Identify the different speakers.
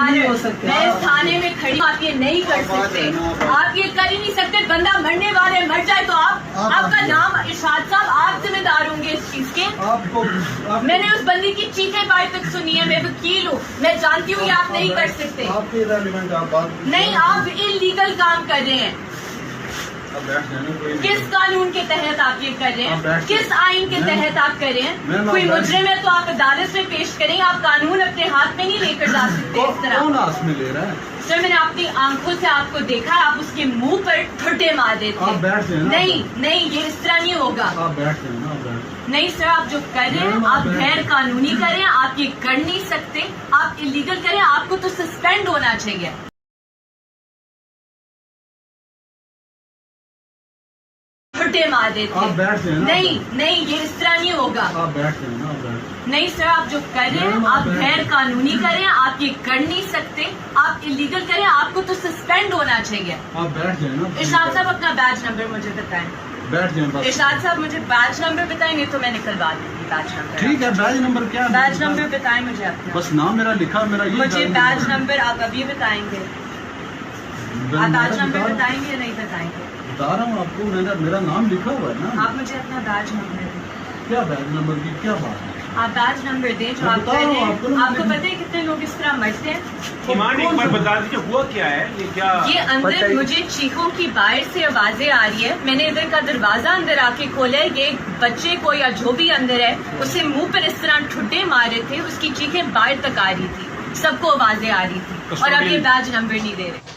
Speaker 1: نہیں ہو سکتے.
Speaker 2: میں اس تھانے میں کھڑی ہوں، آپ یہ نہیں کر سکتے، آپ یہ کر ہی نہیں سکتے. بندہ مرنے والے مر جائے تو آپ کا نام ارشاد صاحب، آپ ذمہ دار ہوں گے اس چیز کے. میں نے اس بندی کی چیخیں پائے تک سنی ہے، میں وکیل ہوں، میں جانتی ہوں یہ آپ نہیں کر سکتے. نہیں، آپ انلیگل کام کر رہے ہیں. کس قانون کے تحت آپ یہ کر رہے ہیں؟ کس آئین کے تحت آپ کر رہے ہیں؟ کوئی مجرم ہے تو آپ عدالت میں پیش کریں، آپ قانون اپنے ہاتھ میں نہیں لے کر جا سکتے اس طرح.
Speaker 1: کون ہاتھ میں لے رہا ہے؟
Speaker 2: سر میں نے اپنی آنکھوں سے آپ کو دیکھا ہے، آپ اس کے منہ پر ٹھٹے مار دیتے. نہیں، یہ اس طرح نہیں ہوگا. نہیں سر، آپ جو کر رہے ہیں آپ غیر قانونی کریں، آپ یہ کر نہیں سکتے، آپ انلیگل کریں، آپ کو تو سسپینڈ ہونا چاہیے. ٹھٹے مار دیتے. نہیں، یہ اس طرح نہیں ہوگا. نہیں سر، آپ جو کر رہے ہیں آپ غیر قانونی کریں، آپ یہ کر نہیں سکتے، آپ انلیگل کریں، آپ کو تو سسپینڈ ہونا چاہیے. ارشاد صاحب اپنا بیچ نمبر مجھے بتائیں. ارشاد صاحب مجھے بیچ نمبر بتائیں، نہیں تو میں نکلوا دوں گی بیچ نمبر.
Speaker 1: ٹھیک ہے، بیچ نمبر کیا؟
Speaker 2: بیچ نمبر بتائیں مجھے اپنا.
Speaker 1: بس نام میرا لکھا، میرا یہ
Speaker 2: مجھے بیچ نمبر آپ ابھی بتائیں گے. آپ بیچ نمبر بتائیں گے یا نہیں بتائیں گے؟
Speaker 1: بتا رہا ہوں آپ کو، میرا نام لکھا ہوا ہے نا.
Speaker 2: آپ مجھے اپنا بیچ نمبر دیں.
Speaker 1: کیا بیچ نمبر کی کیا بات ہے؟
Speaker 2: آپ بیچ نمبر دیں جو آپ کر رہے ہیں. آپ کو پتہ ہے کتنے لوگ اس طرح مرتے ہیں؟
Speaker 3: ایمان ایک بار بتا دیجیے ہوا کیا ہے
Speaker 2: یہ اندر مجھے چیخوں کی باہر سے آوازیں آ رہی ہے. میں نے ادھر کا دروازہ اندر آ کے کھولا ہے، یہ بچے کو یا جو بھی اندر ہے اسے منہ پر اس طرح ٹھٹے مارے تھے، اس کی چیخیں باہر تک آ رہی تھی، سب کو آوازیں آ رہی تھی، اور اب یہ بیچ نمبر نہیں دے رہے.